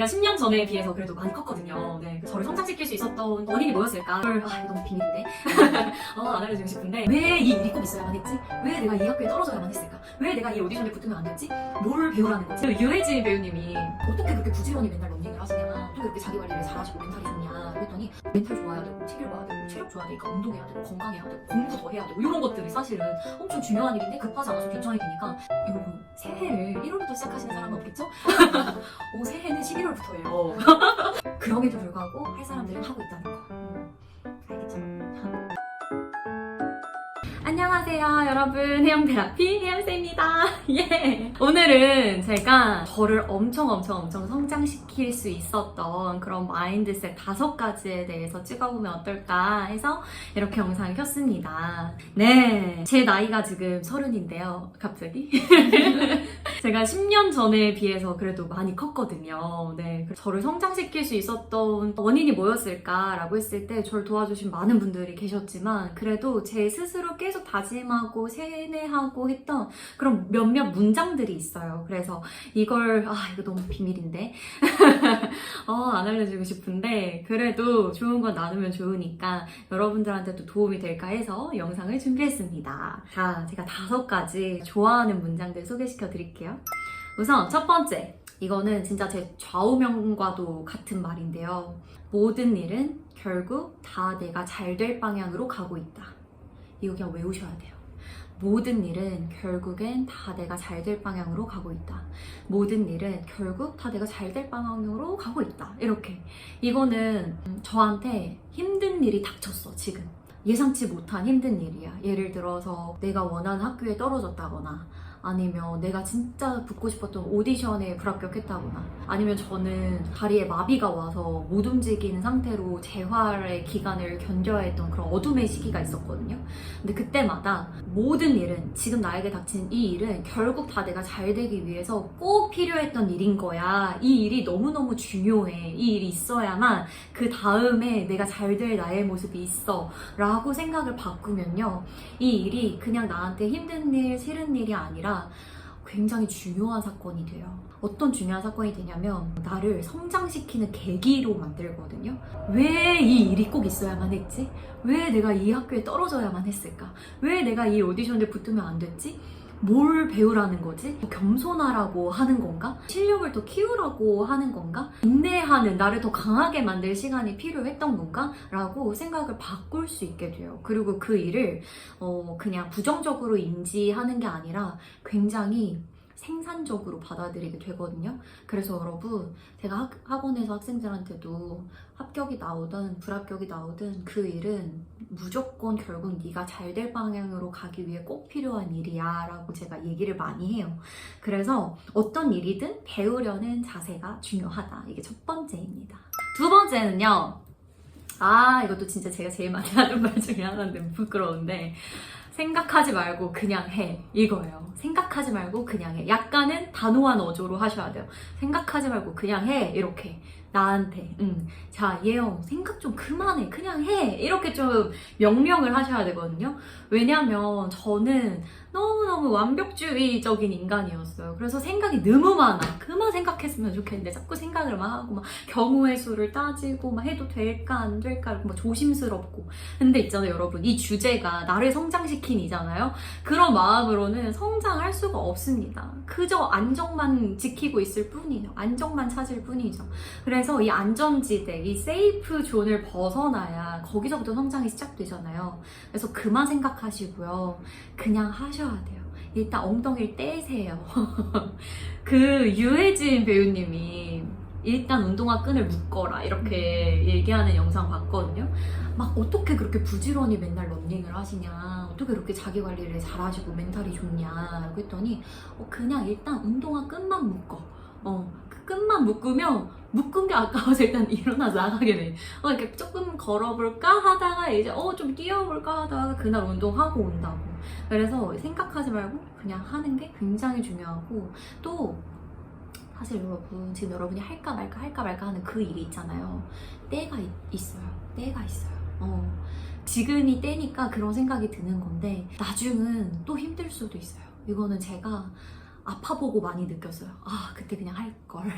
제가 10년 전에 비해서 그래도 많이 컸거든요. 네, 저를 성장시킬 수 있었던 원인이 뭐였을까? 이거 너무 비밀인데? 안 알려주고 싶은데 왜 이 일이 꼭 있어야만 했지? 왜 내가 이 학교에 떨어져야만 했을까? 왜 내가 이 오디션에 붙으면 안 됐지? 뭘 배우라는 거지? 유해진 배우님이 어떻게 그렇게 부지런히 맨날 런닝을 하시냐? 어떻게 그렇게 자기 관리를 잘하시고 멘탈이 좋냐? 그랬더니 멘탈 좋아야 되고 책 읽어야 되고 체력 좋아야 되니까 운동해야 되고 건강해야 되고 공부 더 해야 되고 이런 것들이 사실은 엄청 중요한 일인데 급하지 않아서 괜찮이 되니까 여러분 새해를 1월부터 시작하시는 사람은 없겠죠? 새해는 11월부터예요. 그럼에도 불구하고 할 사람들은 하고 있다는 거. 알겠죠? 안녕하세요 여러분, 해영테라피 해영쌤입니다. 예. 오늘은 제가 저를 엄청 성장시킬 수 있었던 그런 마인드셋 5가지에 대해서 찍어보면 어떨까 해서 이렇게 영상을 켰습니다. 네, 제 나이가 지금 30인데요 갑자기 제가 10년 전에 비해서 그래도 많이 컸거든요. 네, 저를 성장시킬 수 있었던 원인이 뭐였을까라고 했을 때 저를 도와주신 많은 분들이 계셨지만 그래도 제 스스로 계속 다짐하고 세뇌하고 했던 그런 몇몇 문장들이 있어요. 그래서 이걸 이거 너무 비밀인데 안 알려주고 싶은데 그래도 좋은 건 나누면 좋으니까 여러분들한테도 도움이 될까 해서 영상을 준비했습니다. 자, 제가 5가지 좋아하는 문장들 소개시켜 드릴게요. 우선 첫 번째, 이거는 진짜 제 좌우명과도 같은 말인데요. 모든 일은 결국 다 내가 잘 될 방향으로 가고 있다. 이거 그냥 외우셔야 돼요. 모든 일은 결국엔 다 내가 잘 될 방향으로 가고 있다. 모든 일은 결국 다 내가 잘 될 방향으로 가고 있다. 이렇게. 이거는 저한테 힘든 일이 닥쳤어, 지금. 예상치 못한 힘든 일이야. 예를 들어서 내가 원하는 학교에 떨어졌다거나 아니면 내가 진짜 붙고 싶었던 오디션에 불합격했다거나 아니면 저는 다리에 마비가 와서 못 움직이는 상태로 재활의 기간을 견뎌야 했던 그런 어둠의 시기가 있었거든요. 근데 그때마다 모든 일은, 지금 나에게 닥친 이 일은 결국 다 내가 잘 되기 위해서 꼭 필요했던 일인 거야. 이 일이 너무너무 중요해. 이 일이 있어야만 그 다음에 내가 잘 될 나의 모습이 있어 라고 생각을 바꾸면요, 이 일이 그냥 나한테 힘든 일, 싫은 일이 아니라 굉장히 중요한 사건이 돼요. 어떤 중요한 사건이 되냐면 나를 성장시키는 계기로 만들거든요. 왜 이 일이 꼭 있어야만 했지? 왜 내가 이 학교에 떨어져야만 했을까? 왜 내가 이 오디션에 붙으면 안 됐지? 뭘 배우라는 거지? 겸손하라고 하는 건가? 실력을 더 키우라고 하는 건가? 인내하는, 나를 더 강하게 만들 시간이 필요했던 건가? 라고 생각을 바꿀 수 있게 돼요. 그리고 그 일을 그냥 부정적으로 인지하는 게 아니라 굉장히 생산적으로 받아들이게 되거든요. 그래서 여러분, 제가 학원에서 학생들한테도 합격이 나오든 불합격이 나오든 그 일은 무조건 결국 네가 잘 될 방향으로 가기 위해 꼭 필요한 일이야 라고 제가 얘기를 많이 해요. 그래서 어떤 일이든 배우려는 자세가 중요하다. 이게 첫 번째입니다. 두 번째는요, 이것도 진짜 제가 제일 많이 하는 말 중에 하나인데 부끄러운데, 생각하지 말고 그냥 해, 이거예요. 생각하지 말고 그냥 해. 약간은 단호한 어조로 하셔야 돼요. 생각하지 말고 그냥 해, 이렇게 나한테. 자, 예영 생각 좀 그만해, 그냥 해, 이렇게 좀 명령을 하셔야 되거든요. 왜냐면 저는 너무너무 완벽주의적인 인간이었어요. 그래서 생각이 너무 많아. 그만 생각했으면 좋겠는데 자꾸 생각을 막 하고 막 경우의 수를 따지고 막 해도 될까 안 될까 막 조심스럽고. 근데 있잖아요 여러분, 이 주제가 나를 성장시킨이잖아요. 그런 마음으로는 성장할 수가 없습니다. 그저 안정만 지키고 있을 뿐이에요. 안정만 찾을 뿐이죠. 그래서 이 안전지대, 이 세이프 존을 벗어나야 거기서부터 성장이 시작되잖아요. 그래서 그만 생각하시고요, 그냥 하셔야 돼요. 일단 엉덩이를 떼세요. 그 유해진 배우님이 일단 운동화 끈을 묶어라 이렇게 얘기하는 영상 봤거든요. 막 어떻게 그렇게 부지런히 맨날 런닝을 하시냐, 어떻게 그렇게 자기 관리를 잘하시고 멘탈이 좋냐 했더니 그냥 일단 운동화 끈만 묶어. 그 끈만 묶으면 묶은 게 아까워서 일단 일어나서 나가게 돼. 이렇게 조금 걸어볼까 하다가 이제 좀 뛰어볼까 하다가 그날 운동하고 온다고. 그래서 생각하지 말고 그냥 하는 게 굉장히 중요하고, 또 사실 여러분, 지금 여러분이 할까 말까 하는 그 일이 있잖아요. 때가 있어요. 때가 있어요. 지금이 때니까 그런 생각이 드는 건데 나중은 또 힘들 수도 있어요. 이거는 제가 아파보고 많이 느꼈어요. 아, 그때 그냥 할걸.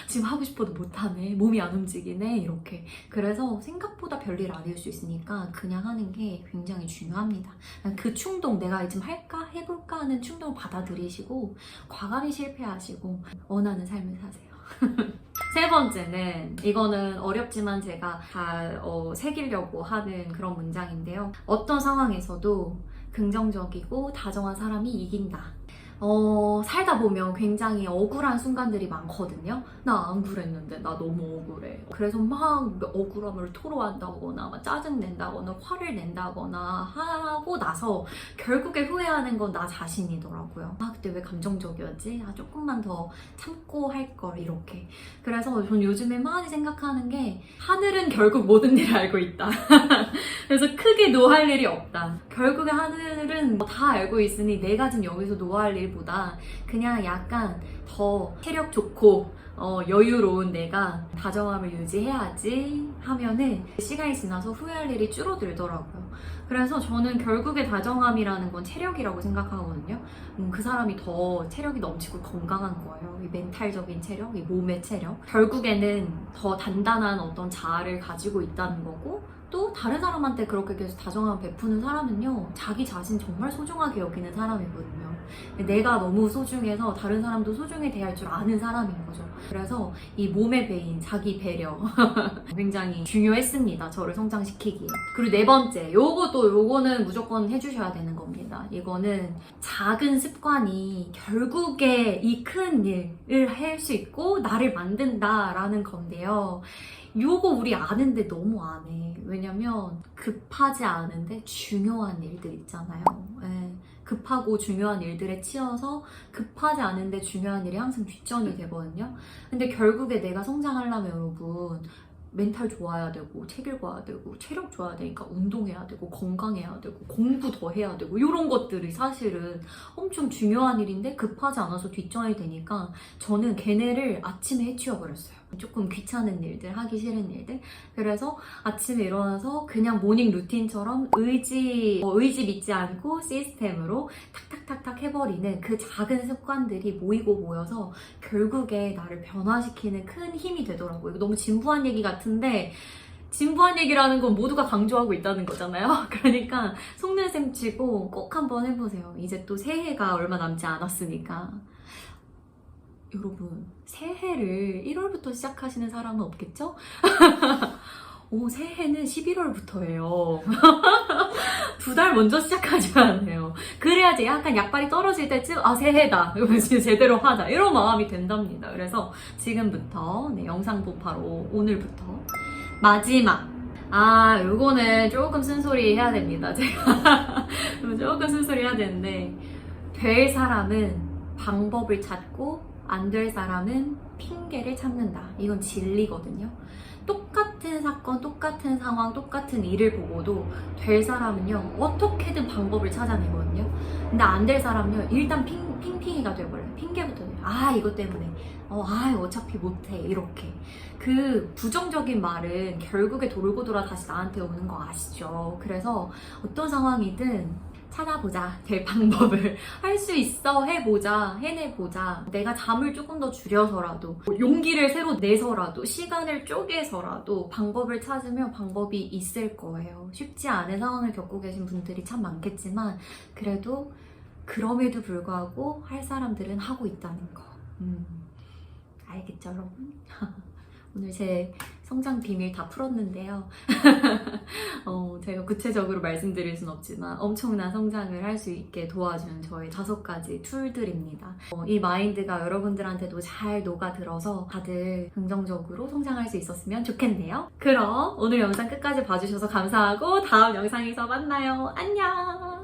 지금 하고 싶어도 못하네. 몸이 안 움직이네. 이렇게. 그래서 생각보다 별일 아닐 수 있으니까 그냥 하는 게 굉장히 중요합니다. 그 충동, 내가 지금 할까? 해볼까? 하는 충동을 받아들이시고 과감히 실패하시고 원하는 삶을 사세요. 세 번째는, 이거는 어렵지만 제가 잘 새기려고 하는 그런 문장인데요. 어떤 상황에서도 긍정적이고 다정한 사람이 이긴다. 살다 보면 굉장히 억울한 순간들이 많거든요. 나 안 그랬는데 나 너무 억울해. 그래서 막 억울함을 토로한다거나 막 짜증낸다거나 화를 낸다거나 하고 나서 결국에 후회하는 건 나 자신이더라고요. 아, 그때 왜 감정적이었지? 아, 조금만 더 참고 할 걸, 이렇게. 그래서 전 요즘에 많이 생각하는 게, 하늘은 결국 모든 일을 알고 있다. 그래서 크게 노할 일이 없다. 결국에 하늘은 다 알고 있으니 내가 지금 여기서 노할 일보다 그냥 약간 더 체력 좋고 여유로운 내가 다정함을 유지해야지 하면은 시간이 지나서 후회할 일이 줄어들더라고요. 그래서 저는 결국에 다정함이라는 건 체력이라고 생각하거든요. 그 사람이 더 체력이 넘치고 건강한 거예요. 이 멘탈적인 체력, 이 몸의 체력. 결국에는 더 단단한 어떤 자아를 가지고 있다는 거고, 또 다른 사람한테 그렇게 계속 다정함 베푸는 사람은요, 자기 자신 정말 소중하게 여기는 사람이거든요. 내가 너무 소중해서 다른 사람도 소중히 대할 줄 아는 사람인 거죠. 그래서 이 몸의 배인, 자기 배려 굉장히 중요했습니다. 저를 성장시키기에. 그리고 네 번째, 요거는 무조건 해주셔야 되는 겁니다. 이거는 작은 습관이 결국에 이 큰 일을 할 수 있고 나를 만든다라는 건데요. 요거 우리 아는데 너무 안 해. 왜냐면 급하지 않은데 중요한 일들 있잖아요. 예. 급하고 중요한 일들에 치여서 급하지 않은데 중요한 일이 항상 뒷전이 되거든요. 근데 결국에 내가 성장하려면 여러분, 멘탈 좋아야 되고 책 읽어야 되고 체력 좋아야 되니까 운동해야 되고 건강해야 되고 공부 더 해야 되고, 이런 것들이 사실은 엄청 중요한 일인데 급하지 않아서 뒷전이 되니까 저는 걔네를 아침에 해치워버렸어요. 조금 귀찮은 일들, 하기 싫은 일들. 그래서 아침에 일어나서 그냥 모닝 루틴처럼 의지 믿지 않고 시스템으로 탁탁탁탁 해버리는 그 작은 습관들이 모이고 모여서 결국에 나를 변화시키는 큰 힘이 되더라고요. 이거 너무 진부한 얘기 같은데, 진부한 얘기라는 건 모두가 강조하고 있다는 거잖아요. 그러니까 속내샘 치고 꼭 한번 해보세요. 이제 또 새해가 얼마 남지 않았으니까. 여러분, 새해를 1월부터 시작하시는 사람은 없겠죠? 새해는 11월부터예요. 2달 먼저 시작하셔야 돼요. 그래야지 약간 약발이 떨어질 때쯤 새해다, 이러면서 제대로 하자, 이런 마음이 된답니다. 그래서 지금부터 영상 바로 오늘부터 마지막, 요거는 조금 쓴소리 해야 됩니다. 제가 조금 쓴소리 해야 되는데, 될 사람은 방법을 찾고 안 될 사람은 핑계를 찾는다. 이건 진리거든요. 똑같은 사건, 똑같은 상황, 똑같은 일을 보고도 될 사람은요, 어떻게든 방법을 찾아내거든요. 근데 안 될 사람은요, 일단 핑핑이가 돼버려요. 핑계부터 돼요. 이것 때문에. 어차피 못해. 이렇게. 그 부정적인 말은 결국에 돌고 돌아 다시 나한테 오는 거 아시죠? 그래서 어떤 상황이든 찾아보자. 될 방법을 할 수 있어. 해보자. 해내보자. 내가 잠을 조금 더 줄여서라도, 용기를 새로 내서라도, 시간을 쪼개서라도 방법을 찾으면 방법이 있을 거예요. 쉽지 않은 상황을 겪고 계신 분들이 참 많겠지만, 그래도 그럼에도 불구하고 할 사람들은 하고 있다는 거. 알겠죠, 여러분? 오늘 제 성장 비밀 다 풀었는데요. 제가 구체적으로 말씀드릴 순 없지만 엄청난 성장을 할 수 있게 도와준 저의 5가지 툴들입니다. 이 마인드가 여러분들한테도 잘 녹아들어서 다들 긍정적으로 성장할 수 있었으면 좋겠네요. 그럼 오늘 영상 끝까지 봐주셔서 감사하고 다음 영상에서 만나요. 안녕!